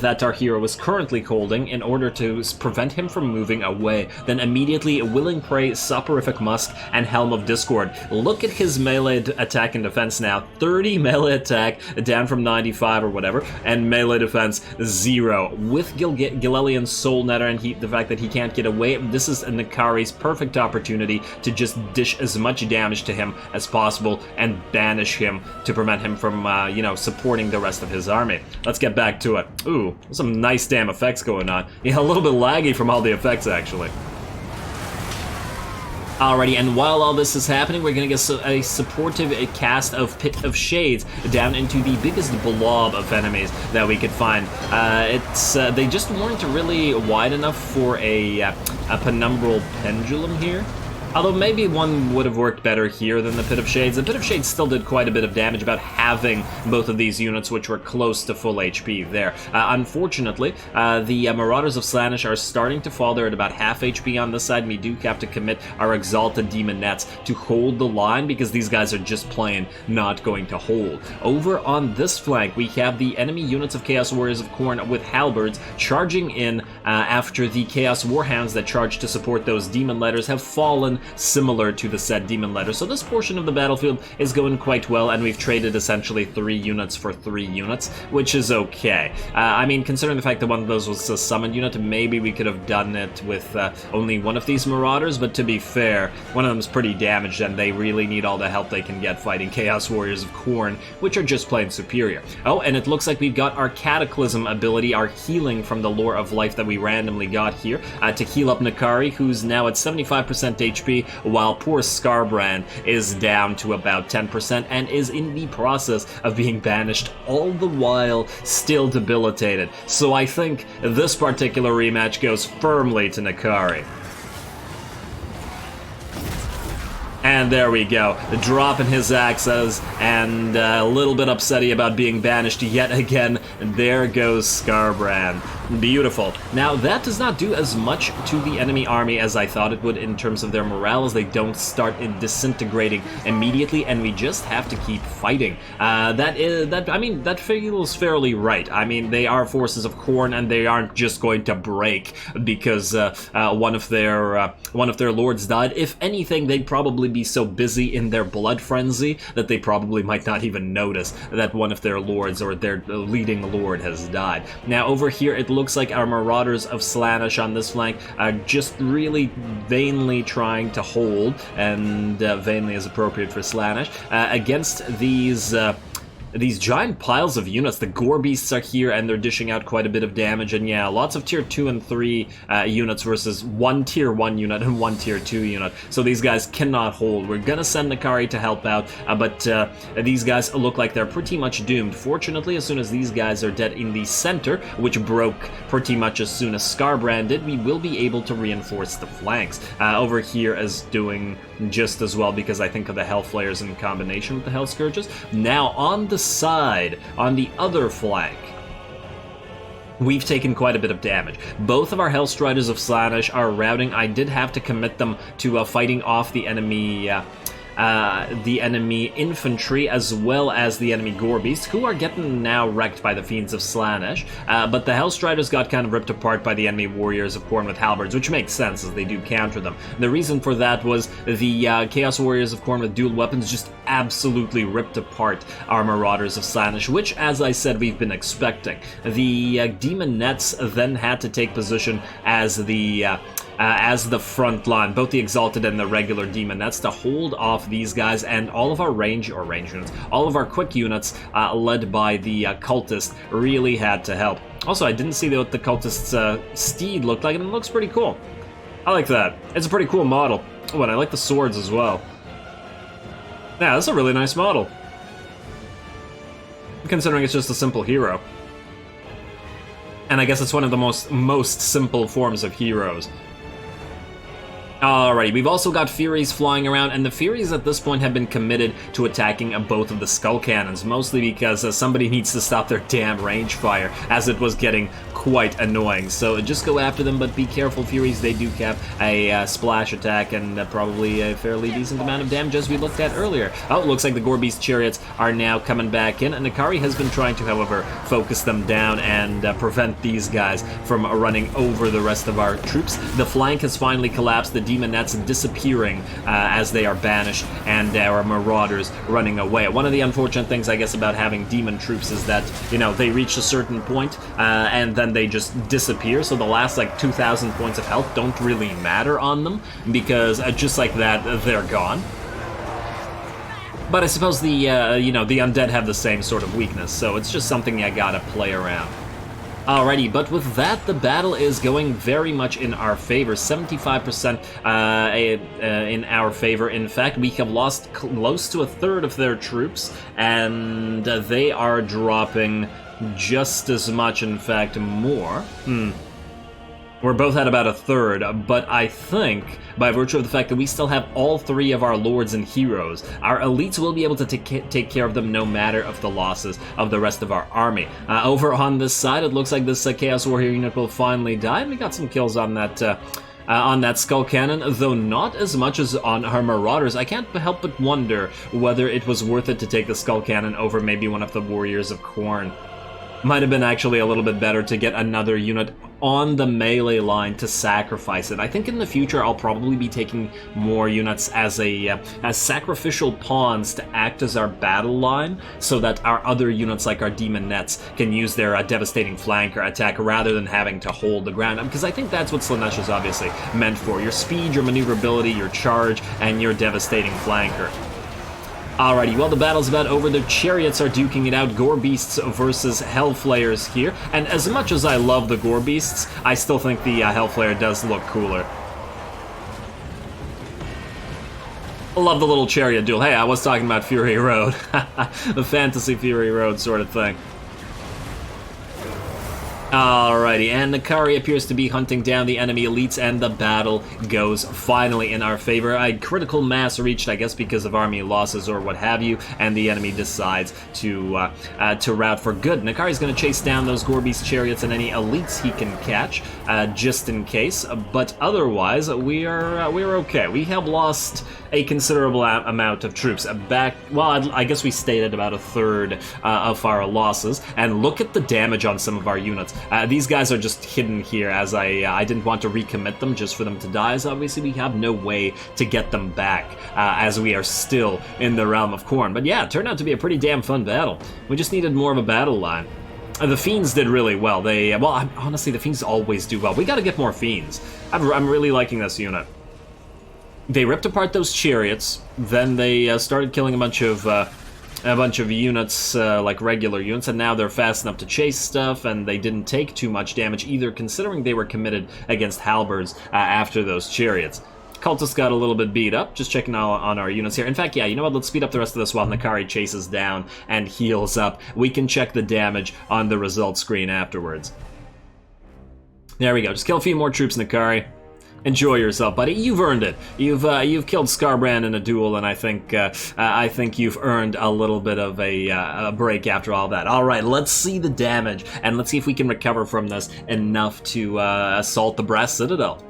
that our hero is currently holding in order to prevent him from moving away. Then immediately Willing Prey, Soporific Musk, and Helm of Discord. Look at his melee attack and defense now. 30 melee attack, down from 95 or whatever, and melee defense 0. With Gilelian's Soul Netter and the fact that he can't get away, this is Nkari's perfect opportunity to just dish as much damage to him as possible and banish him to prevent him from, supporting the rest of his army. Let's get back to it. Ooh, some nice damn effects going on. Yeah, a little bit laggy from all the effects, actually. Alrighty, and while all this is happening, we're gonna get a supportive cast of Pit of Shades down into the biggest blob of enemies that we could find. They just weren't really wide enough for a penumbral pendulum here. Although maybe one would have worked better here than the Pit of Shades. The Pit of Shades still did quite a bit of damage, about having both of these units, which were close to full HP there. Unfortunately, the Marauders of Slaanesh are starting to fall. They're at about half HP on this side, and we do have to commit our Exalted Demonettes to hold the line, because these guys are just plain not going to hold. Over on this flank, we have the enemy units of Chaos Warriors of Khorne with halberds charging in after the Chaos Warhounds that charged to support those Demon Letters have fallen, similar to the said Demon Letter. So this portion of the battlefield is going quite well, and we've traded essentially 3 units for 3 units, which is okay. I mean, considering the fact that one of those was a summoned unit, maybe we could have done it with only one of these Marauders, but to be fair, one of them is pretty damaged, and they really need all the help they can get fighting Chaos Warriors of Khorne, which are just plain superior. Oh, and it looks like we've got our Cataclysm ability, our healing from the Lore of Life that we randomly got here, to heal up Nkari, who's now at 75% HP, while poor Skarbrand is down to about 10% and is in the process of being banished, all the while still debilitated. So I think this particular rematch goes firmly to Nkari. And there we go, dropping his axes, and a little bit upsetty about being banished yet again. There goes Skarbrand. Beautiful. Now, that does not do as much to the enemy army as I thought it would in terms of their morale, as they don't start disintegrating immediately, and we just have to keep fighting. That feels fairly right. I mean, they are forces of Khorne, and they aren't just going to break because one of their lords died. If anything, they'd probably be so busy in their blood frenzy that they probably might not even notice that one of their lords or their leading lord has died. Now, over here, it looks like our Marauders of Slaanesh on this flank are just really vainly trying to hold, and vainly is appropriate for Slaanesh, against these giant piles of units. The Gore Beasts are here, and they're dishing out quite a bit of damage, and yeah, lots of tier 2 and 3 units versus one tier 1 unit and one tier 2 unit. So these guys cannot hold. We're gonna send Nkari to help out, but these guys look like they're pretty much doomed. Fortunately, as soon as these guys are dead in the center, which broke pretty much as soon as Skarbrand did, we will be able to reinforce the flanks. Over here is doing just as well, because I think of the Hellflayers in combination with the Hell Scourges. Now, on the side, on the other flank, we've taken quite a bit of damage. Both of our Hellstriders of Slaanesh are routing. I did have to commit them to fighting off the enemy infantry, as well as the enemy Gore Beasts, who are getting now wrecked by the Fiends of Slaanesh, but the Hellstriders got kind of ripped apart by the enemy Warriors of Khorne with halberds, which makes sense, as they do counter them. The reason for that was the Chaos Warriors of Khorne with dual weapons just absolutely ripped apart our Marauders of Slaanesh, which, as I said, we've been expecting. The Demonettes then had to take position as the front line, both the Exalted and the regular Demonettes, to hold off these guys, and all of our range units, all of our quick units, led by the Cultist, really had to help. Also, I didn't see what the Cultist's steed looked like, and it looks pretty cool. I like that. It's a pretty cool model. Oh, and I like the swords as well. Yeah, that's a really nice model, considering it's just a simple hero. And I guess it's one of the most simple forms of heroes. Alrighty, we've also got Furies flying around, and the Furies at this point have been committed to attacking both of the Skull Cannons, mostly because somebody needs to stop their damn range fire, as it was getting quite annoying. So just go after them, but be careful, Furies. They do have a splash attack and probably a fairly decent amount of damage, as we looked at earlier. Oh, it looks like the Gore Beast chariots are now coming back in, and Nkari has been trying to, however, focus them down and prevent these guys from running over the rest of our troops. The flank has finally collapsed. The Demonettes disappearing as they are banished, and our Marauders running away. One of the unfortunate things, I guess, about having demon troops is that, you know, they reach a certain point and then they just disappear, so the last, like, 2,000 points of health don't really matter on them, because just like that, they're gone. But I suppose the, the undead have the same sort of weakness, so it's just something I gotta play around. Alrighty, but with that, the battle is going very much in our favor. 75% in our favor. In fact, we have lost close to a third of their troops, and they are dropping just as much, in fact, more. We're both at about a third, but I think, by virtue of the fact that we still have all three of our lords and heroes, our elites will be able to take care of them no matter of the losses of the rest of our army. Over on this side, it looks like this Chaos Warrior unit will finally die, and we got some kills on that Skull Cannon, though not as much as on our Marauders. I can't help but wonder whether it was worth it to take the Skull Cannon over maybe one of the Warriors of Khorne. Might have been actually a little bit better to get another unit on the melee line to sacrifice it. I think in the future I'll probably be taking more units as sacrificial pawns to act as our battle line, so that our other units like our Demonettes can use their devastating flanker attack rather than having to hold the ground. Because I think that's what Slaanesh is obviously meant for. Your speed, your maneuverability, your charge, and your devastating flanker. Alrighty, well, the battle's about over. The chariots are duking it out. Gore Beasts versus Hellflayers here. And as much as I love the Gore Beasts, I still think the Hellflayer does look cooler. I love the little chariot duel. Hey, I was talking about Fury Road. The fantasy Fury Road sort of thing. Alrighty, and Nkari appears to be hunting down the enemy elites, and the battle goes finally in our favor. A critical mass reached, I guess because of army losses or what have you, and the enemy decides to rout for good. Nkari's going to chase down those Gore-Beast chariots and any elites he can catch, just in case, but otherwise, we're okay. We have lost a considerable amount of troops. I guess we stayed at about a third of our losses, and look at the damage on some of our units. These guys are just hidden here, as I didn't want to recommit them just for them to die, as obviously we have no way to get them back, as we are still in the realm of Khorne. But yeah, it turned out to be a pretty damn fun battle. We just needed more of a battle line. The Fiends did really well. Honestly, the Fiends always do well. We gotta get more Fiends. I'm really liking this unit. They ripped apart those chariots, then they started killing a bunch of units, like regular units, and now they're fast enough to chase stuff, and they didn't take too much damage either, considering they were committed against halberds after those chariots. Cultists got a little bit beat up, just checking on our units here. In fact, yeah, you know what, let's speed up the rest of this while Nkari chases down and heals up. We can check the damage on the results screen afterwards. There we go, just kill a few more troops, Nkari. Enjoy yourself, buddy. You've earned it. You've killed Skarbrand in a duel, and I think you've earned a little bit of a break after all that. All right, let's see the damage, and let's see if we can recover from this enough to assault the Brass Citadel.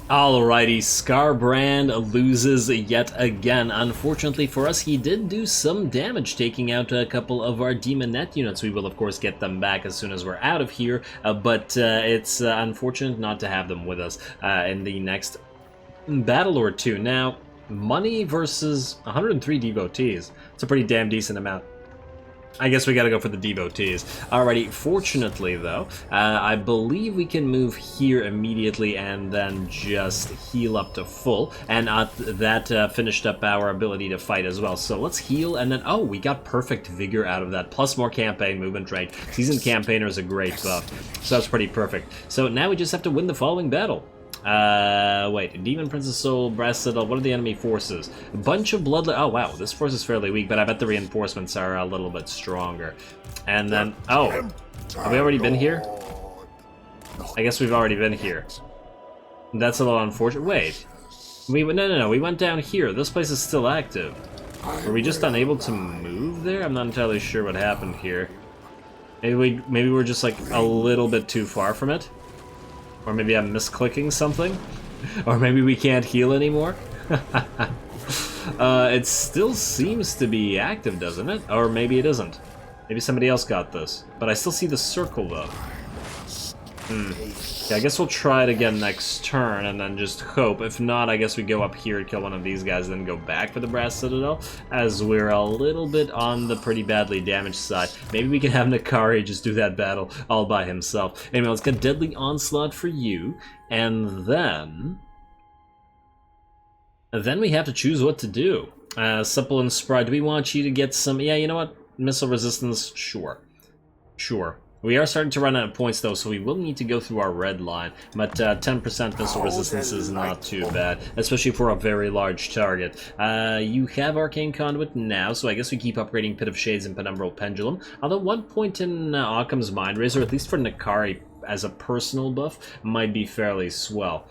Alrighty, Skarbrand loses yet again. Unfortunately for us, he did do some damage, taking out a couple of our Demonette units. We will, of course, get them back as soon as we're out of here, but it's unfortunate not to have them with us in the next battle or two. Now, money versus 103 devotees. It's a pretty damn decent amount. I guess we gotta go for the devotees. Alrighty, fortunately though, I believe we can move here immediately and then just heal up to full, and that finished up our ability to fight as well. So let's heal, and then, oh, we got perfect vigor out of that, plus more campaign movement rate. Seasoned Campaigner is a great buff, so that's pretty perfect. So now we just have to win the following battle. Wait, Demon Princess Soul, Brass Citadel, what are the enemy forces? A bunch of Bloodlet. Oh, wow, this force is fairly weak, but I bet the reinforcements are a little bit stronger. And then, oh, have we already been here? I guess we've already been here. That's a little unfortunate. Wait, no, we went down here. This place is still active. Were we just unable to move there? I'm not entirely sure what happened here. Maybe we're just like a little bit too far from it. Or maybe I'm misclicking something? Or maybe we can't heal anymore? It still seems to be active, doesn't it? Or maybe it isn't. Maybe somebody else got this. But I still see the circle, though. Yeah, I guess we'll try it again next turn and then just hope. If not, I guess we go up here and kill one of these guys, then go back for the Brass Citadel, as we're a little bit on the pretty badly damaged side. Maybe we can have Nkari just do that battle all by himself. Anyway, let's get Deadly Onslaught for you, and then we have to choose what to do. Supple and Spry, do we want you to get some... Yeah, you know what? Missile resistance? Sure. Sure. We are starting to run out of points, though, so we will need to go through our red line. But 10% missile resistance is not too bad, especially for a very large target. You have Arcane Conduit now, so I guess we keep upgrading Pit of Shades and Penumbral Pendulum. Although 1 point in Occam's Mind Razor, at least for Nkari as a personal buff, might be fairly swell.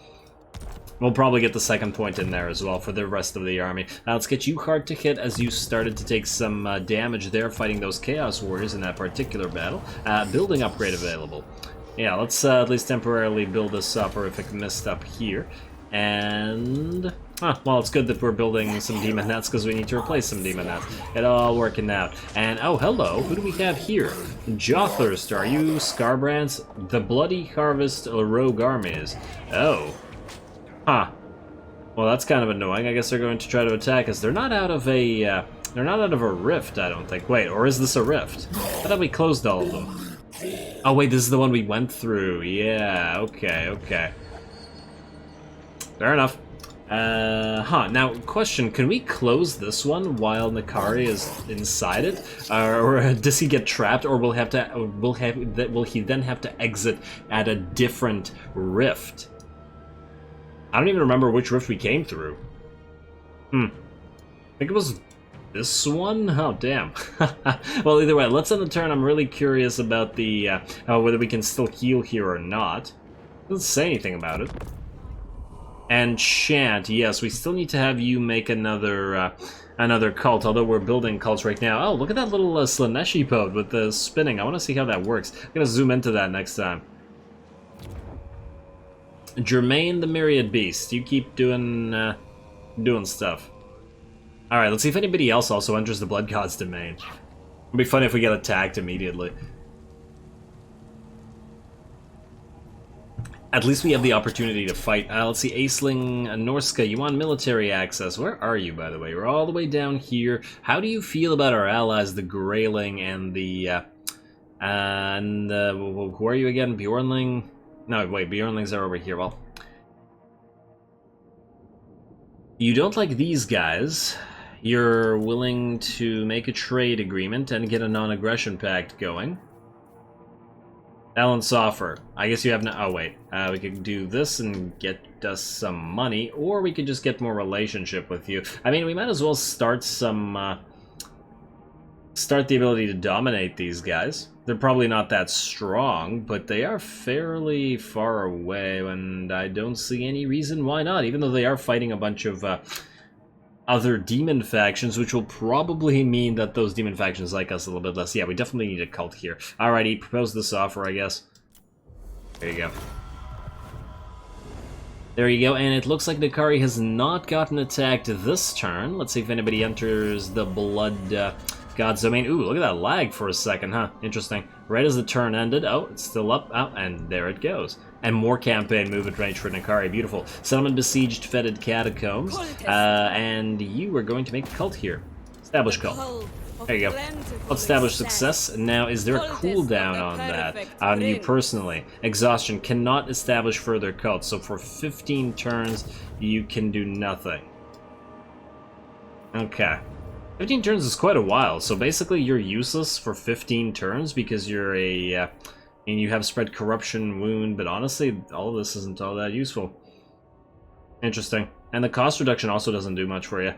We'll probably get the 2nd point in there as well for the rest of the army. Let's get you hard to hit, as you started to take some damage there fighting those Chaos Warriors in that particular battle. Building upgrade available. Yeah, let's at least temporarily build this soporific mist up here. And... well, it's good that we're building some Demon Nets, because we need to replace some Demon Nets. It all working out. And, oh, hello, who do we have here? Jawthirst, are you Skarbrand's? The Bloody Harvest Rogue Armies. Oh. Huh. Well, that's kind of annoying. I guess they're going to try to attack us. They're not out of a rift, I don't think. Wait, or is this a rift? I thought we closed all of them. Oh, wait, this is the one we went through. Yeah, okay, okay. Fair enough. Now, question, can we close this one while Nkari is inside it? Or does he get trapped, or will he then have to exit at a different rift? I don't even remember which rift we came through. I think it was this one? Oh, damn. Well, either way, let's end the turn. I'm really curious about the whether we can still heal here or not. Doesn't say anything about it. Enchant, yes, we still need to have you make another cult, although we're building cults right now. Oh, look at that little Slaanesh pod with the spinning. I want to see how that works. I'm going to zoom into that next time. Germain the Myriad Beast, you keep doing stuff. Alright, let's see if anybody else also enters the Blood God's domain. It'd be funny if we get attacked immediately. At least we have the opportunity to fight. Let's see, Aisling Norska, you want military access. Where are you, by the way? We're all the way down here. How do you feel about our allies, the Greyling and the... who are you again? Bjornling? No, wait, Bjornlings are over here. Well, you don't like these guys. You're willing to make a trade agreement and get a non-aggression pact going. Alan Soffer. I guess you have no... Oh, wait. We could do this and get us some money, or we could just get more relationship with you. I mean, we might as well start some... start the ability to dominate these guys. They're probably not that strong, but they are fairly far away, and I don't see any reason why not, even though they are fighting a bunch of other demon factions, which will probably mean that those demon factions like us a little bit less. Yeah, we definitely need a cult here. Alrighty, propose this offer, I guess. There you go. There you go, and it looks like Nkari has not gotten attacked this turn. Let's see if anybody enters the Blood God's Domain. Ooh, look at that lag for a second, huh? Interesting. Right as the turn ended, oh, it's still up, oh, and there it goes. And more campaign movement range for Nkari, beautiful. Settlement besieged, fetid catacombs, and you are going to make a cult here. Establish cult. There you go. Establish success. Now, is there a cooldown on that? On you personally. Exhaustion. Cannot establish further cults, so for 15 turns, you can do nothing. Okay. 15 turns is quite a while, so basically you're useless for 15 turns because you're a... and you have spread corruption, wound, but honestly, all of this isn't all that useful. Interesting. And the cost reduction also doesn't do much for you.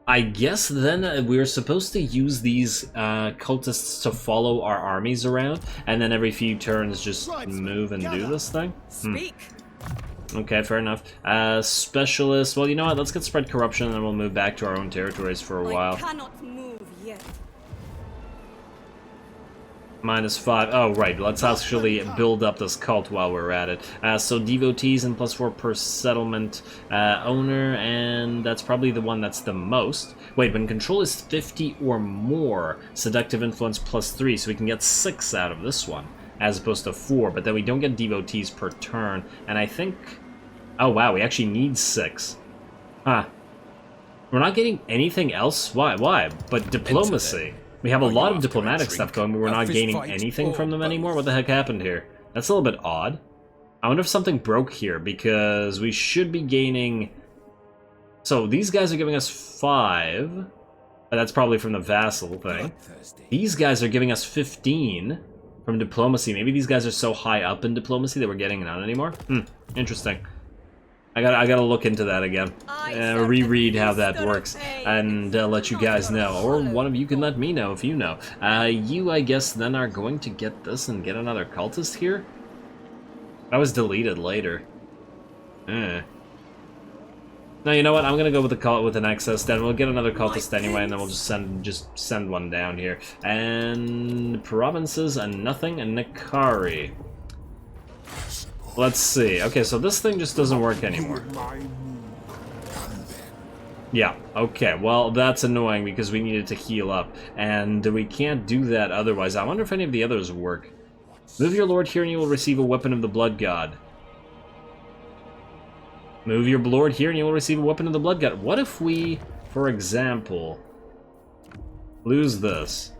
I guess then we're supposed to use these cultists to follow our armies around, and then every few turns just move and do this thing? Speak. Okay, fair enough. Specialist, well, you know what, let's get spread corruption and then we'll move back to our own territories for a while. I cannot move yet. -5. Oh, right. Let's actually build up this cult while we're at it. So devotees and +4 per settlement owner, and that's probably the one that's the most. Wait, when control is 50 or more, seductive influence +3, so we can get 6 out of this one. as opposed to 4, but then we don't get devotees per turn, and I think... Oh wow, we actually need 6. Huh. We're not getting anything else? Why? But diplomacy. We have a lot of diplomatic stuff going, but we're not gaining anything from them anymore? What the heck happened here? That's a little bit odd. I wonder if something broke here, because we should be gaining... So, these guys are giving us 5. That's probably from the vassal thing. These guys are giving us 15 from diplomacy. Maybe these guys are so high up in diplomacy that we're getting none anymore? Interesting. I gotta look into that again. Reread how that works, and let you guys know. Or one of you can let me know if you know. You, I guess, then are going to get this and get another cultist here? That was deleted later. No, you know what? I'm gonna go with the Nexus. Then we'll get another cultist anyway, and then we'll just send one down here. And provinces and nothing, and Nkari. Let's see. Okay, so this thing just doesn't work anymore. Yeah, okay. Well, that's annoying because we needed to heal up. And we can't do that otherwise. I wonder if any of the others work. Move your lord here and you will receive a weapon of the blood god. Move your lord here and you will receive a weapon of the blood god. What if we, for example, lose this?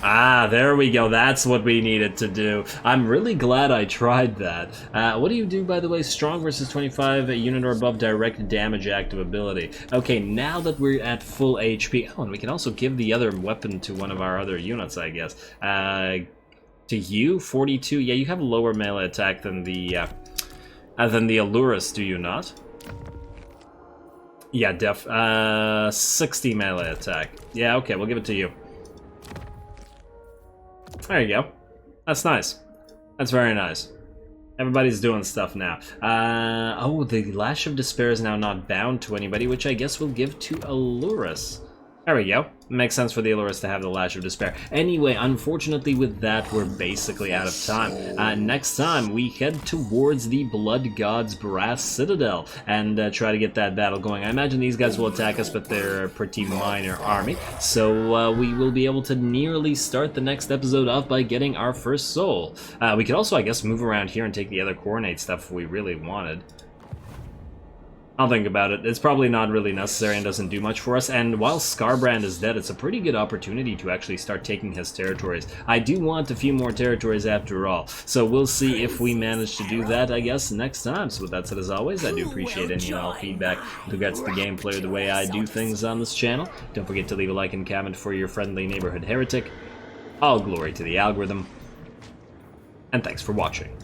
Ah, there we go. That's what we needed to do. I'm really glad I tried that. What do you do, by the way? Strong versus 25, a unit or above direct damage active ability. Okay, now that we're at full HP... Oh, and we can also give the other weapon to one of our other units, I guess. To you, 42. Yeah, you have a lower melee attack than the Allurus, do you not? Yeah, 60 melee attack. Yeah, okay, we'll give it to you. There you go. That's nice. That's very nice. Everybody's doing stuff now. Oh, the Lash of Despair is now not bound to anybody, which I guess we'll give to Allurus. There we go. Makes sense for the Allurus to have the Lash of Despair. Anyway, unfortunately with that, we're basically out of time. Next time, we head towards the Blood God's Brass Citadel and try to get that battle going. I imagine these guys will attack us, but they're a pretty minor army. So we will be able to nearly start the next episode off by getting our first soul. We could also, I guess, move around here and take the other coordinate stuff if we really wanted. I'll think about it. It's probably not really necessary and doesn't do much for us, and while Skarbrand is dead, it's a pretty good opportunity to actually start taking his territories. I do want a few more territories after all, so we'll see if we manage to do that, I guess, next time. So with that said, as always, I do appreciate any and all feedback with regards to the gameplay or the way I do things on this channel. Don't forget to leave a like and comment for your friendly neighborhood heretic. All glory to the algorithm, and thanks for watching.